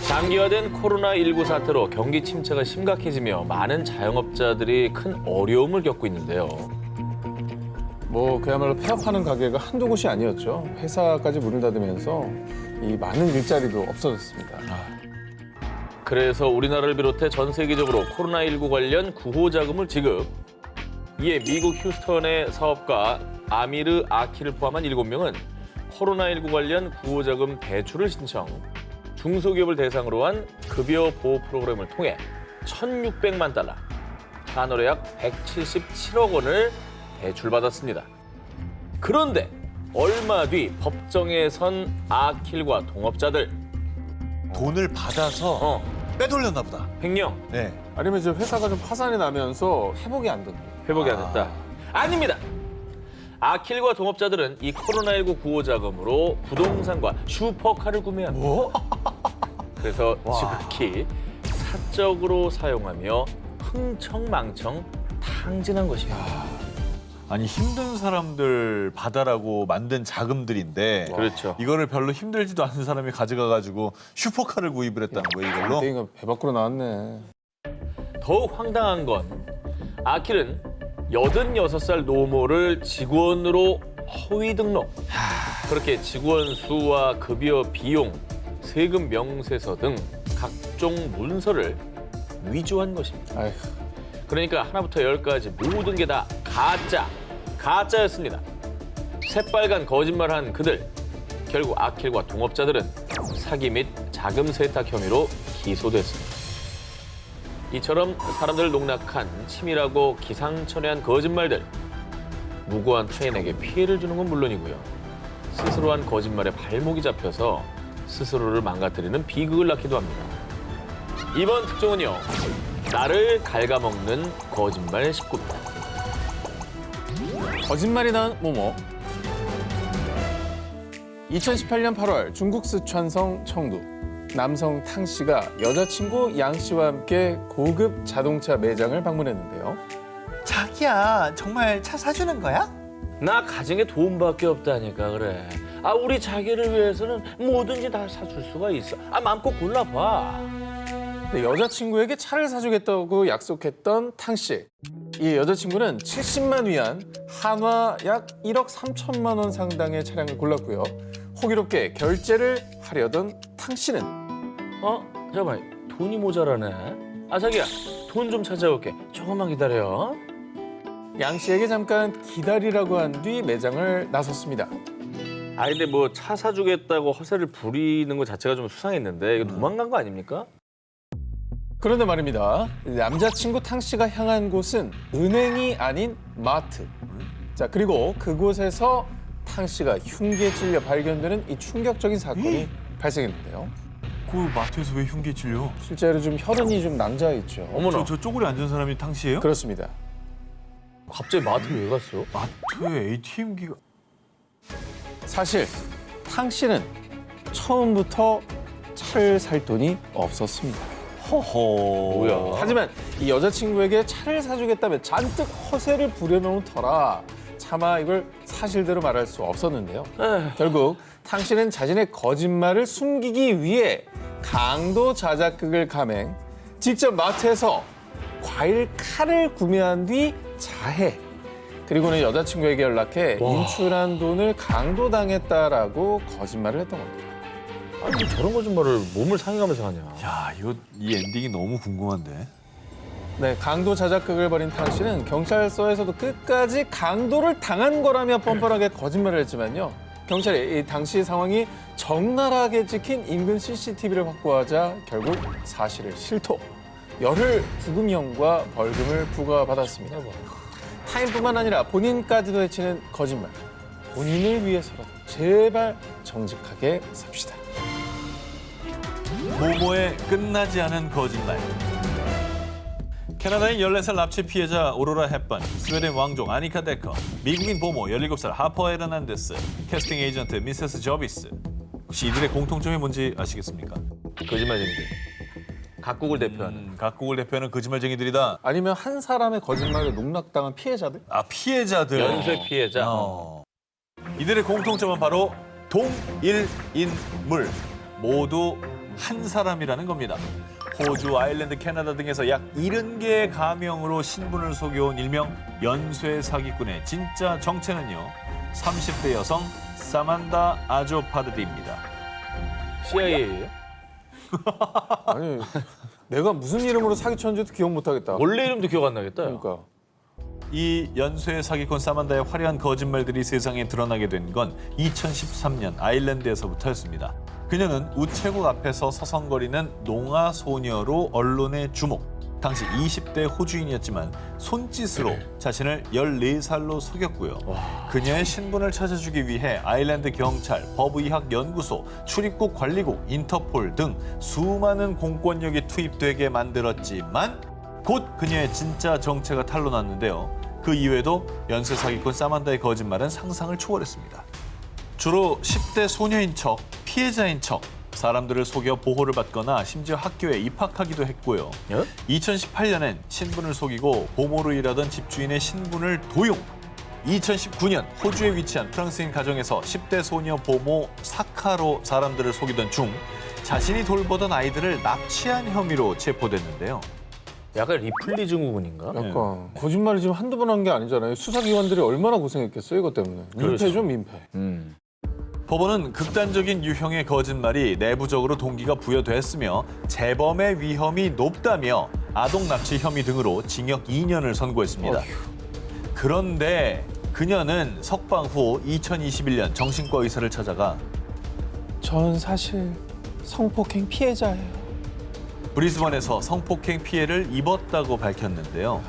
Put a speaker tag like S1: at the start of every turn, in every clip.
S1: 장기화된 코로나19 사태로 경기 침체가 심각해지며 많은 자영업자들이 큰 어려움을 겪고 있는데요.
S2: 뭐 그야말로 폐업하는 가게가 한두 곳이 아니었죠. 회사까지 문을 닫으면서 이 많은 일자리도 없어졌습니다.
S1: 그래서 우리나라를 비롯해 전 세계적으로 코로나19 관련 구호 자금을 지급. 이에 미국 휴스턴의 사업가 아미르 아키를 포함한 7명은 코로나19 관련 구호 자금 대출을 신청. 중소기업을 대상으로 한 급여 보호 프로그램을 통해 1,600만 달러, 한화로 약 177억 원을 대출받았습니다. 그런데 얼마 뒤 법정에 선 아킬과 동업자들.
S3: 돈을 받아서 빼돌렸나 보다.
S1: 횡령,
S3: 네.
S2: 아니면 이제 회사가 좀 파산이 나면서 회복이 안 된다.
S1: 회복이 안 됐다. 아닙니다. 아킬과 동업자들은 이 코로나19 구호 자금으로 부동산과 슈퍼카를 구매합니다.
S3: 뭐?
S1: 그래서 지극히 사적으로 사용하며 흥청망청 탕진한 것입니다.
S3: 아니 힘든 사람들 받아라고 만든 자금들인데
S1: 그렇죠.
S3: 이거를 별로 힘들지도 않은 사람이 가져가가지고 슈퍼카를 구입을 했다는 거예요, 이걸로?
S2: 그때가 배 밖으로 나왔네.
S1: 더욱 황당한 건 아킬은 86살 노모를 직원으로 허위 등록. 그렇게 직원 수와 급여 비용, 세금 명세서 등 각종 문서를 위조한 것입니다.
S2: 아휴,
S1: 그러니까 하나부터 열까지 모든 게 다 가짜였습니다. 새빨간 거짓말한 그들. 결국 아킬과 동업자들은 사기 및 자금 세탁 혐의로 기소됐습니다. 이처럼 사람들을 농락한 치밀하고 기상천외한 거짓말들. 무고한 타인에게 피해를 주는 건 물론이고요. 스스로 한 거짓말에 발목이 잡혀서 스스로를 망가뜨리는 비극을 낳기도 합니다. 이번 특종은요. 나를 갉아먹는 거짓말 19입니다.
S2: 거짓말이 난 모모. 2018년 8월 중국 스촨성 청두. 남성 탕 씨가 여자친구 양 씨와 함께 고급 자동차 매장을 방문했는데요.
S4: 자기야, 정말 차 사주는 거야?
S1: 나 가진 게 돈밖에 없다니까 그래. 우리 자기를 위해서는 뭐든지 다 사줄 수가 있어. 마음껏 골라봐.
S2: 근데 여자친구에게 차를 사주겠다고 약속했던 탕 씨. 이 여자친구는 70만 위안, 한화 약 1억 3천만 원 상당의 차량을 골랐고요. 호기롭게 결제를 하려던 탕 씨는
S1: 잠깐만, 돈이 모자라네. 자기야, 돈 좀 찾아올게. 조금만 기다려.
S2: 양 씨에게 잠깐 기다리라고 한 뒤 매장을 나섰습니다.
S1: 근데 뭐 차 사주겠다고 허세를 부리는 것 자체가 좀 수상했는데 이거 도망간 거 아닙니까?
S2: 그런데 말입니다. 남자친구 탕 씨가 향한 곳은 은행이 아닌 마트. 자, 그리고 그곳에서 탕 씨가 흉기에 찔려 발견되는 이 충격적인 사건이 발생했는데요.
S3: 그 마트에서 왜 흉기에 찔려?
S2: 실제로 좀 혈흔이 좀 낭자 있죠.
S1: 어머나.
S3: 저 쪼그려 앉은 사람이 탕 씨예요?
S2: 그렇습니다.
S1: 갑자기 마트를 왜 갔어?
S3: 마트에 ATM기가...
S2: 사실 탕 씨는 처음부터 차를 살 돈이 없었습니다.
S3: 허허...
S1: 뭐야?
S2: 하지만 이 여자친구에게 차를 사주겠다며 잔뜩 허세를 부려놓은 터라 차마 이걸 사실대로 말할 수 없었는데요. 결국 탕 씨는 자신의 거짓말을 숨기기 위해 강도 자작극을 감행, 직접 마트에서 과일 칼을 구매한 뒤 자해. 그리고는 여자친구에게 연락해 인출한 돈을 강도당했다라고 거짓말을 했던 겁니다.
S1: 뭐 저런 거짓말을 몸을 상해가면서 하냐.
S3: 야, 이 엔딩이 너무 궁금한데?
S2: 네, 강도 자작극을 벌인 탕 씨는 경찰서에서도 끝까지 강도를 당한 거라며 뻔뻔하게 거짓말을 했지만요. 경찰이 이 당시 상황이 적나라하게 찍힌 인근 CCTV를 확보하자 결국 사실을 실토, 열흘 구금형과 벌금을 부과받았습니다. 타인뿐만 아니라 본인까지도 해치는 거짓말. 본인을 위해서라도 제발 정직하게 삽시다.
S3: 모모의 끝나지 않은 거짓말. 캐나다인 14살 납치 피해자 오로라 헵번, 스웨덴 왕족 아니카 데커, 미국인 보모 17살 하퍼 에르난데스, 캐스팅 에이전트 미세스 저비스. 혹시 이들의 공통점이 뭔지 아시겠습니까?
S1: 거짓말쟁이들. 각국을 대표하는.
S3: 각국을 대표하는 거짓말쟁이들이다.
S2: 아니면 한 사람의 거짓말에 농락당한 피해자들?
S3: 피해자들.
S1: 연쇄 피해자.
S3: 이들의 공통점은 바로 동일인물. 모두 한 사람이라는 겁니다. 호주, 아일랜드, 캐나다 등에서 약 70개의 가명으로 신분을 속여온 일명 연쇄 사기꾼의 진짜 정체는요. 30대 여성 사만다 아조파르디입니다.
S1: CIA예요?
S2: 아니, 내가 무슨 이름으로 사기쳤는지도 기억 못하겠다.
S1: 원래 이름도 기억 안 나겠다.
S2: 그러니까.
S3: 이 연쇄 사기꾼 사만다의 화려한 거짓말들이 세상에 드러나게 된 건 2013년 아일랜드에서부터였습니다. 그녀는 우체국 앞에서 서성거리는 농아 소녀로 언론의 주목. 당시 20대 호주인이었지만 손짓으로 자신을 14살로 속였고요. 그녀의 신분을 찾아주기 위해 아일랜드 경찰, 법의학연구소, 출입국 관리국, 인터폴 등 수많은 공권력이 투입되게 만들었지만 곧 그녀의 진짜 정체가 탄로났는데요. 그 이후에도 연쇄 사기꾼 사만다의 거짓말은 상상을 초월했습니다. 주로 10대 소녀인 척, 피해자인 척, 사람들을 속여 보호를 받거나 심지어 학교에 입학하기도 했고요. 2018년엔 신분을 속이고 보모로 일하던 집주인의 신분을 도용. 2019년 호주에 위치한 프랑스인 가정에서 10대 소녀 보모 사카로 사람들을 속이던 중 자신이 돌보던 아이들을 납치한 혐의로 체포됐는데요.
S1: 약간 리플리 증후군인가?
S2: 약간 거짓말을 지금 한두 번 한 게 아니잖아요. 수사기관들이 얼마나 고생했겠어요, 이것 때문에. 민폐죠, 민폐.
S3: 법원은 극단적인 유형의 거짓말이 내부적으로 동기가 부여됐으며 재범의 위험이 높다며 아동 납치 혐의 등으로 징역 2년을 선고했습니다. 그런데 그녀는 석방 후 2021년 정신과 의사를 찾아가
S2: 전 사실 성폭행 피해자예요.
S3: 브리즈번에서 성폭행 피해를 입었다고 밝혔는데요.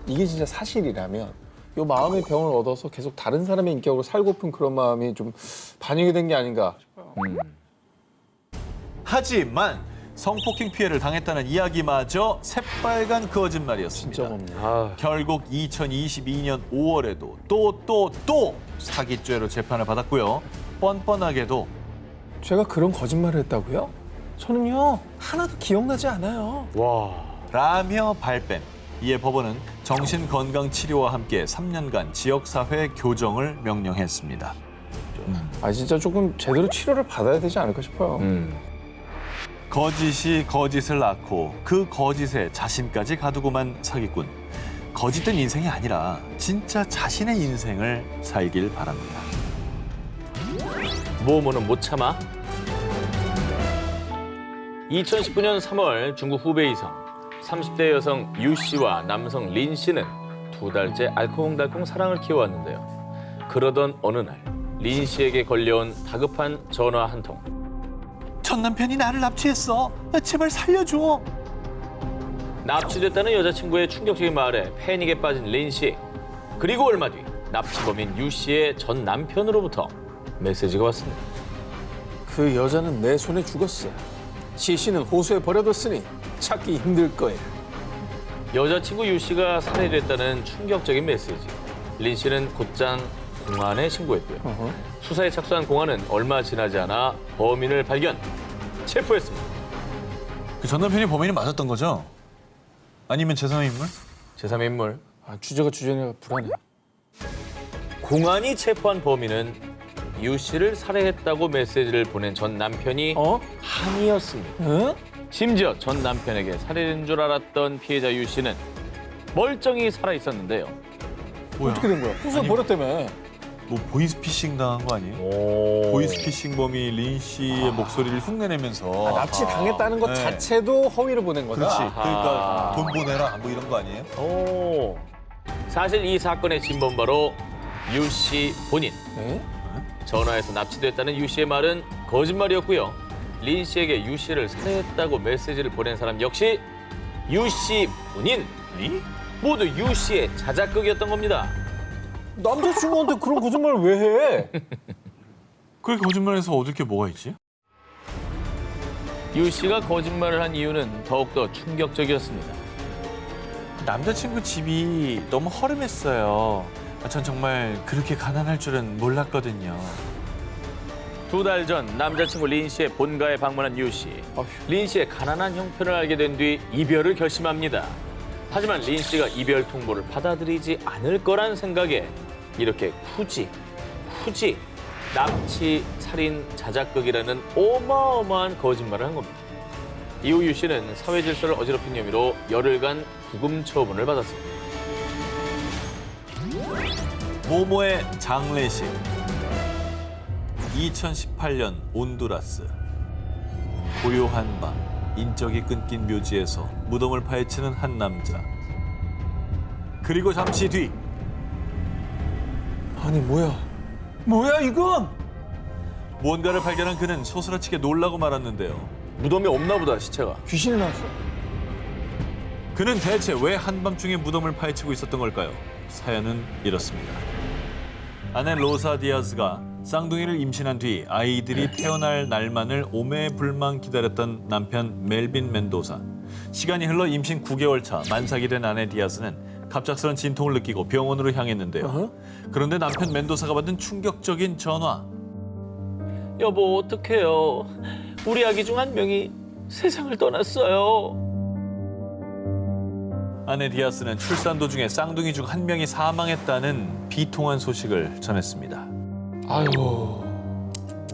S2: 이게 진짜 사실이라면 요 마음의 병을 얻어서 계속 다른 사람의 인격으로 살고픈 그런 마음이 좀 반영이 된 게 아닌가 싶어요.
S3: 하지만 성폭행 피해를 당했다는 이야기마저 새빨간 거짓말이었습니다.
S2: 진짜 없네.
S1: 아,
S3: 결국 2022년 5월에도 또 사기죄로 재판을 받았고요. 뻔뻔하게도
S2: 제가 그런 거짓말을 했다고요? 저는요 하나도 기억나지 않아요.
S1: 와.
S3: 라며 발뺌. 이에 법원은 정신건강치료와 함께 3년간 지역사회 교정을 명령했습니다.
S2: 아 진짜 조금 제대로 치료를 받아야 되지 않을까 싶어요.
S3: 거짓이 거짓을 낳고 그 거짓에 자신까지 가두고만 사기꾼. 거짓된 인생이 아니라 진짜 자신의 인생을 살길 바랍니다.
S1: 모모는 못 참아. 2019년 3월 중국 후베이성 30대 여성 유 씨와 남성 린 씨는 2달째 알콩달콩 사랑을 키워왔는데요. 그러던 어느 날 린 씨에게 걸려온 다급한 전화 한 통.
S3: 전 남편이 나를 납치했어. 제발 살려줘.
S1: 납치됐다는 여자친구의 충격적인 말에 패닉에 빠진 린 씨. 그리고 얼마 뒤 납치범인 유 씨의 전 남편으로부터 메시지가 왔습니다.
S2: 그 여자는 내 손에 죽었어. 시신은 호수에 버려뒀으니 찾기 힘들 거야.
S1: 여자친구 유 씨가 살해됐다는 충격적인 메시지. 린 씨는 곧장 공안에 신고했고요. 수사에 착수한 공안은 얼마 지나지 않아 범인을 발견, 체포했습니다.
S3: 그 전 남편이 범인이 맞았던 거죠? 아니면 제3의 인물?
S1: 제3인물.
S2: 아, 주제가 주제니까 불안해.
S1: 공안이 체포한 범인은 유 씨를 살해했다고 메시지를 보낸 전 남편이 한이었습니다.
S2: 응?
S1: 심지어 전 남편에게 살해된 줄 알았던 피해자 유 씨는 멀쩡히 살아 있었는데요.
S3: 뭐야?
S2: 어떻게 된 거야? 호수에 버렸다며.
S3: 뭐 보이스피싱 당한 거 아니에요?
S1: 오.
S3: 보이스피싱범이 린 씨의 목소리를 흉내내면서
S2: 아, 납치 당했다는 것
S3: 네.
S2: 자체도 허위를 보낸 거다.
S3: 그렇지.
S1: 아하.
S3: 그러니까 돈 보내라 뭐 이런 거 아니에요?
S1: 오. 사실 이 사건의 진범 바로 유 씨 본인.
S2: 네?
S1: 전화에서 납치됐다는 유 씨의 말은 거짓말이었고요. 린 씨에게 유 씨를 살해했다고 메시지를 보낸 사람 역시 유 씨 본인. 모두 유 씨의 자작극이었던 겁니다.
S2: 남자친구한테 그런 거짓말을 왜 해?
S3: 그렇게 거짓말해서 얻을 게 뭐가 있지?
S1: 유 씨가 거짓말을 한 이유는 더욱더 충격적이었습니다.
S3: 남자친구 집이 너무 허름했어요. 전 정말 그렇게 가난할 줄은 몰랐거든요.
S1: 2달 전 남자친구 린 씨의 본가에 방문한 유 씨. 린 씨의 가난한 형편을 알게 된 뒤 이별을 결심합니다. 하지만 린 씨가 이별 통보를 받아들이지 않을 거란 생각에 이렇게 후지, 납치, 살인, 자작극이라는 어마어마한 거짓말을 한 겁니다. 이후 유 씨는 사회 질서를 어지럽힌 혐의로 열흘간 구금 처분을 받았습니다.
S3: 모모의 장례식. 2018년 온두라스. 고요한 밤, 인적이 끊긴 묘지에서 무덤을 파헤치는 한 남자. 그리고 잠시 뒤
S2: 아니 뭐야 이건?
S3: 무언가를 발견한 그는 소스라치게 놀라고 말았는데요.
S1: 무덤이 없나 보다, 시체가.
S2: 귀신이 나왔어.
S3: 그는 대체 왜 한밤중에 무덤을 파헤치고 있었던 걸까요? 사연은 이렇습니다. 아내 로사 디아스가 쌍둥이를 임신한 뒤 아이들이 태어날 날만을 오매불망 기다렸던 남편 멜빈 멘도사. 시간이 흘러 임신 9개월 차 만삭이 된 아내 디아스는 갑작스런 진통을 느끼고 병원으로 향했는데요. 그런데 남편 멘도사가 받은 충격적인 전화.
S1: 여보, 어떡해요. 우리 아기 중 한 명이 세상을 떠났어요.
S3: 아내 디아스는 출산 도중에 쌍둥이 중 한 명이 사망했다는 비통한 소식을 전했습니다.
S2: 아유,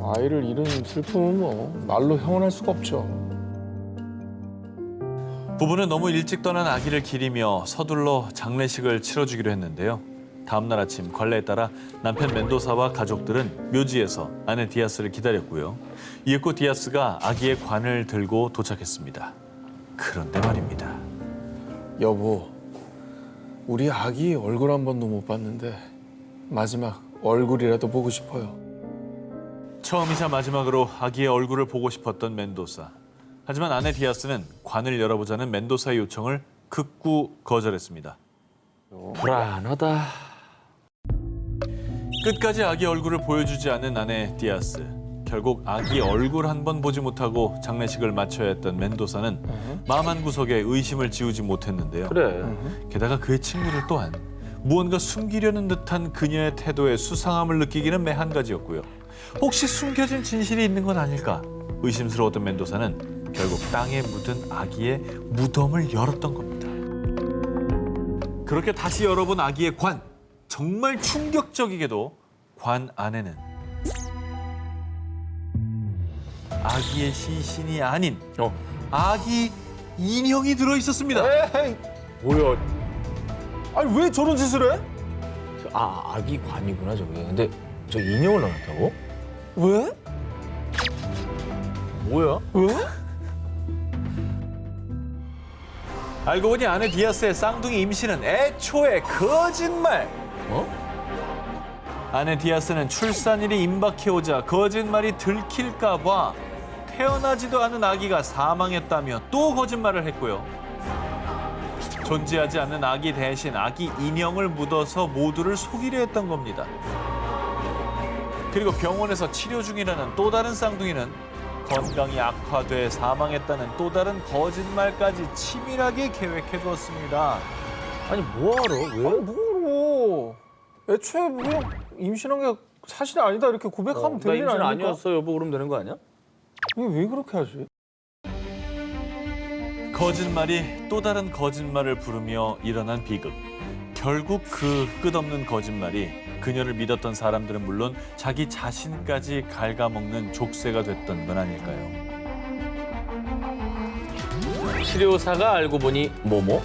S2: 아이를 잃은 슬픔은 뭐 말로 형언할 수가 없죠.
S3: 부부는 너무 일찍 떠난 아기를 기리며 서둘러 장례식을 치러주기로 했는데요. 다음 날 아침 관례에 따라 남편 멘도사와 가족들은 묘지에서 아내 디아스를 기다렸고요. 이윽고 디아스가 아기의 관을 들고 도착했습니다. 그런데 말입니다.
S2: 여보, 우리 아기 얼굴 한 번도 못 봤는데 마지막 얼굴이라도 보고 싶어요.
S3: 처음이자 마지막으로 아기의 얼굴을 보고 싶었던 멘도사. 하지만 아내 디아스는 관을 열어보자는 멘도사의 요청을 극구 거절했습니다.
S1: 불안하다.
S3: 끝까지 아기 얼굴을 보여주지 않은 아내 디아스. 결국 아기 얼굴 한 번 보지 못하고 장례식을 마쳐야 했던 멘도사는 마음 한구석에 의심을 지우지 못했는데요.
S1: 그래.
S3: 게다가 그의 친구들 또한 무언가 숨기려는 듯한 그녀의 태도에 수상함을 느끼기는 매한가지였고요. 혹시 숨겨진 진실이 있는 건 아닐까 의심스러웠던 멘도사는 결국 땅에 묻은 아기의 무덤을 열었던 겁니다. 그렇게 다시 열어본 아기의 관. 정말 충격적이게도 관 안에는 아기의 시신이 아닌 아기 인형이 들어있었습니다.
S2: 에이,
S1: 뭐야?
S2: 아니 왜 저런 짓을 해?
S1: 아, 아기 관이구나, 저게. 근데 저 인형을 넣었다고?
S2: 왜?
S1: 뭐야?
S2: 왜?
S3: 알고 보니 아내 디아스의 쌍둥이 임신은 애초에 거짓말. 아내 디아스는 출산일이 임박해오자 거짓말이 들킬까 봐 태어나지도 않은 아기가 사망했다며 또 거짓말을 했고요. 존재하지 않는 아기 대신 아기 인형을 묻어서 모두를 속이려 했던 겁니다. 그리고 병원에서 치료 중이라는 또 다른 쌍둥이는 건강이 악화돼 사망했다는 또 다른 거짓말까지 치밀하게 계획해두었습니다.
S1: 아니, 뭐하러? 왜?
S2: 뭐로? 애초에 그냥 임신한 게 사실이 아니다 이렇게 고백하면
S1: 나
S2: 되는 일
S1: 임신
S2: 아닙니까?
S1: 아니었어, 여보. 그러면 되는 거 아니야?
S2: 왜 그렇게 하지?
S3: 거짓말이 또 다른 거짓말을 부르며 일어난 비극. 결국 그 끝없는 거짓말이 그녀를 믿었던 사람들은 물론 자기 자신까지 갉아먹는 족쇄가 됐던 건 아닐까요?
S1: 치료사가 알고 보니 모모?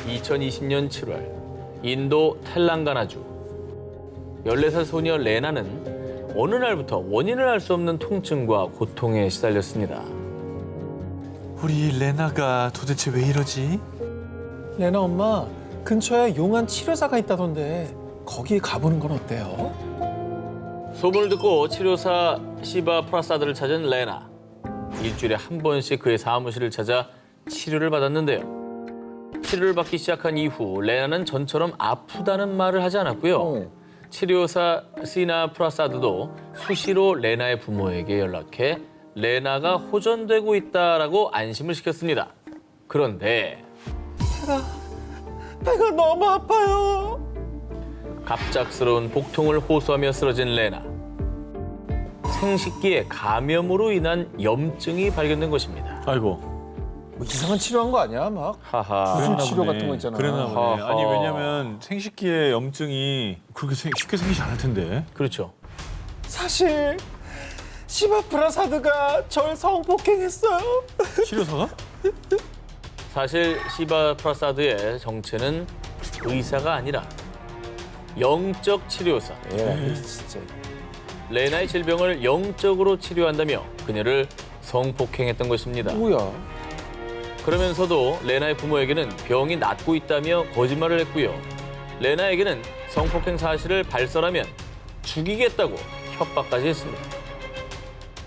S1: 2020년 7월 인도 텔랑가나주 14살 소녀 레나는 어느 날부터 원인을 알 수 없는 통증과 고통에 시달렸습니다.
S3: 우리 레나가 도대체 왜 이러지?
S2: 레나 엄마, 근처에 용한 치료사가 있다던데 거기 가보는 건 어때요?
S1: 소문을 듣고 치료사 시바 프라사드를 찾은 레나. 일주일에 한 번씩 그의 사무실을 찾아 치료를 받았는데요. 치료를 받기 시작한 이후 레나는 전처럼 아프다는 말을 하지 않았고요. 치료사 시나 프라사드도 수시로 레나의 부모에게 연락해 레나가 호전되고 있다라고 안심을 시켰습니다. 그런데
S2: 배가 너무 아파요.
S1: 갑작스러운 복통을 호소하며 쓰러진 레나. 생식기에 감염으로 인한 염증이 발견된 것입니다.
S3: 아이고,
S2: 뭐 이상한 치료한 거 아니야? 막
S1: 하하.
S2: 무슨
S3: 그랬나
S2: 치료
S3: 보네.
S2: 같은 거 있잖아.
S3: 그랬나 보네.
S1: 허허.
S3: 아니 왜냐면 생식기에 염증이 그렇게 쉽게 생기지 않을 텐데.
S1: 그렇죠.
S2: 사실 시바프라사드가 절 성폭행했어요.
S3: 치료사가?
S1: 사실 시바 프라사드의 정체는 의사가 아니라 영적 치료사.
S2: 예, 진짜.
S1: 레나의 질병을 영적으로 치료한다며 그녀를 성폭행했던 것입니다.
S2: 뭐야?
S1: 그러면서도 레나의 부모에게는 병이 낫고 있다며 거짓말을 했고요. 레나에게는 성폭행 사실을 발설하면 죽이겠다고 협박까지 했습니다.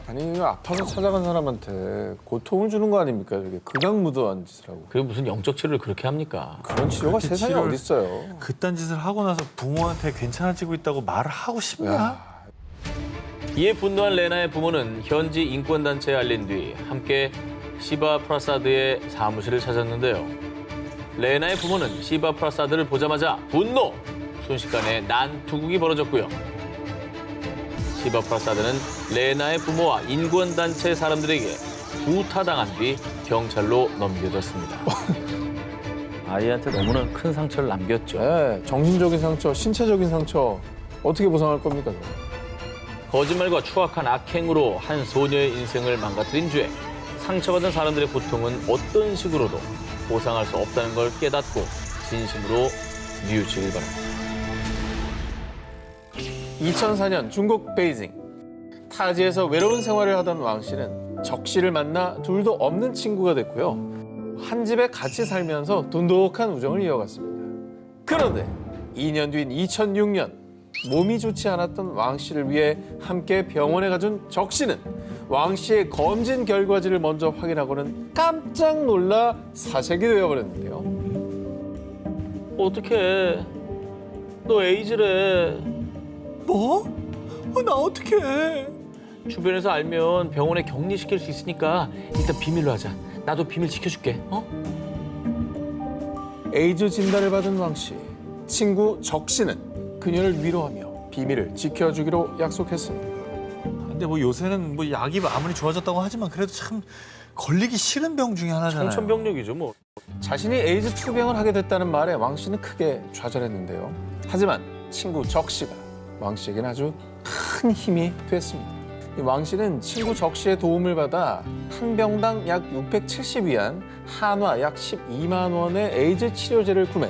S2: 아니 이거 아파서 찾아간 사람한테 고통을 주는 거 아닙니까? 이게 극악무도한 짓을 하고.
S1: 그게 무슨 영적 치료를 그렇게 합니까?
S2: 그런 치료가
S3: 그렇게
S2: 세상에
S3: 치료를-
S2: 어디 있어요?
S3: 그딴 짓을 하고 나서 부모한테 괜찮아지고 있다고 말을 하고 싶냐?
S2: 야,
S1: 이에 분노한 레나의 부모는 현지 인권단체에 알린 뒤 함께 시바 프라사드의 사무실을 찾았는데요. 레나의 부모는 시바 프라사드를 보자마자 분노! 순식간에 난투극이 벌어졌고요. 시바 프라사드는 레나의 부모와 인권단체 사람들에게 구타당한 뒤 경찰로 넘겨졌습니다. 아이한테 너무나 큰 상처를 남겼죠.
S2: 네, 정신적인 상처, 신체적인 상처 어떻게 보상할 겁니까? 그거?
S1: 거짓말과 추악한 악행으로 한 소녀의 인생을 망가뜨린 죄, 상처받은 사람들의 고통은 어떤 식으로도 보상할 수 없다는 걸 깨닫고 진심으로 뉘우치길 바랍니다.
S2: 2004년 중국 베이징. 타지에서 외로운 생활을 하던 왕 씨는 적 씨를 만나 둘도 없는 친구가 됐고요. 한 집에 같이 살면서 돈독한 우정을 이어갔습니다. 그런데 2년 뒤인 2006년 몸이 좋지 않았던 왕 씨를 위해 함께 병원에 가준 적 씨는 왕 씨의 검진 결과지를 먼저 확인하고는 깜짝 놀라 사색이 되어버렸는데요.
S1: 어떡해. 너 에이즈래.
S3: 뭐? 나 어떡해?
S1: 주변에서 알면 병원에 격리시킬 수 있으니까 일단 비밀로 하자. 나도 비밀 지켜줄게. 어?
S2: 에이즈 진단을 받은 왕 씨. 친구 적 씨는 그녀를 위로하며 비밀을 지켜주기로 약속했습니다.
S3: 근데 뭐 요새는 뭐 약이 아무리 좋아졌다고 하지만 그래도 참 걸리기 싫은 병 중에 하나잖아요.
S1: 청천벽력이죠 뭐.
S2: 자신이 에이즈 투병을 하게 됐다는 말에 왕 씨는 크게 좌절했는데요. 하지만 친구 적 씨가 왕 씨에게는 아주 큰 힘이 됐습니다. 이 왕 씨는 친구 적 씨의 도움을 받아 한 병당 약 670위안, 한화 약 12만 원의 에이즈 치료제를 구매.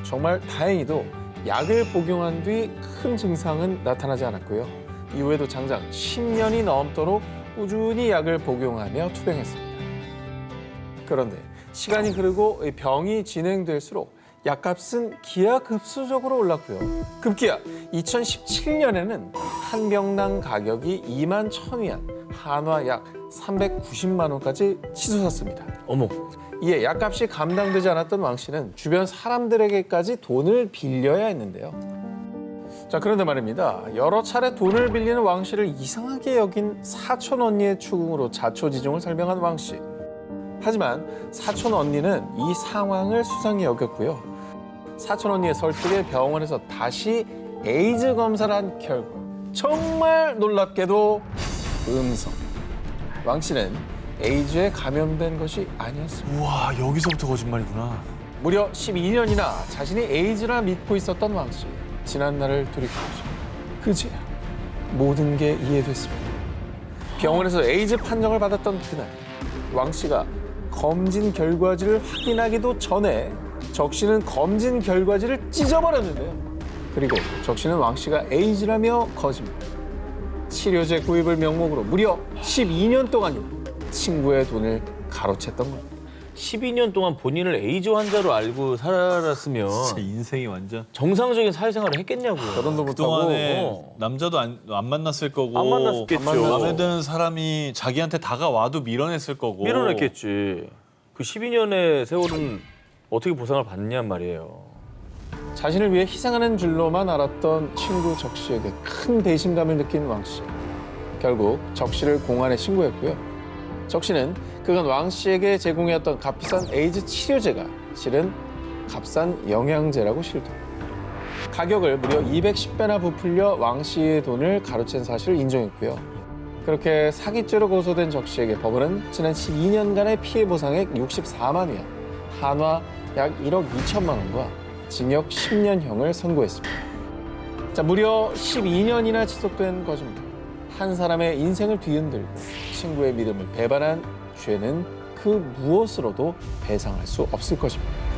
S2: 정말 다행히도 약을 복용한 뒤 큰 증상은 나타나지 않았고요. 이후에도 장장 10년이 넘도록 꾸준히 약을 복용하며 투병했습니다. 그런데 시간이 흐르고 이 병이 진행될수록 약값은 기하급수적으로 올랐고요. 급기야 2017년에는 한 병당 가격이 2만 1,000위안, 한화 약 390만 원까지 치솟았습니다.
S1: 어머.
S2: 이에 약값이 감당되지 않았던 왕 씨는 주변 사람들에게까지 돈을 빌려야 했는데요. 자, 그런데 말입니다. 여러 차례 돈을 빌리는 왕 씨를 이상하게 여긴 사촌 언니의 추궁으로 자초지종을 설명한 왕 씨. 하지만 사촌 언니는 이 상황을 수상히 여겼고요. 사촌 언니의 설득에 병원에서 다시 에이즈 검사를 한 결과 정말 놀랍게도 음성. 왕 씨는 에이즈에 감염된 것이 아니었습니다.
S3: 우와 여기서부터 거짓말이구나.
S2: 무려 12년이나 자신이 에이즈라 믿고 있었던 왕 씨. 지난 날을 돌이켜보죠. 그제야 모든 게 이해됐습니다. 병원에서 에이즈 판정을 받았던 그날 왕 씨가 검진 결과지를 확인하기도 전에 적 씨는 검진 결과지를 찢어버렸는데요. 그리고 적 씨는 왕 씨가 에이즈라며 거짓말. 치료제 구입을 명목으로 무려 12년 동안이나 친구의 돈을 가로챘던 겁니다.
S1: 12년 동안 본인을 에이즈 환자로 알고 살았으면
S3: 진짜 인생이 완전.
S1: 정상적인 사회생활을 했겠냐고요.
S2: 결혼도 못하고
S3: 그동안에 남자도 안 만났을 거고
S1: 안 만났겠죠.
S3: 마음에 드는 사람이 자기한테 다가와도 밀어냈을 거고
S1: 밀어냈겠지. 그 12년의 세월은 어떻게 보상을 받느냐 말이에요.
S2: 자신을 위해 희생하는 줄로만 알았던 친구 적 씨에게 큰 배신감을 느낀 왕 씨. 결국 적 씨를 공안에 신고했고요. 적 씨는 그간 왕 씨에게 제공해왔던 값비싼 에이즈 치료제가 실은 값싼 영양제라고 실토합니다. 가격을 무려 210배나 부풀려 왕 씨의 돈을 가로챈 사실을 인정했고요. 그렇게 사기죄로 고소된 적 씨에게 법원은 지난 12년간의 피해 보상액 64만 원, 한화 약 1억 2천만 원과 징역 10년형을 선고했습니다. 자, 무려 12년이나 지속된 거짓말. 한 사람의 인생을 뒤흔들고 친구의 믿음을 배반한 죄는 그 무엇으로도 배상할 수 없을 것입니다.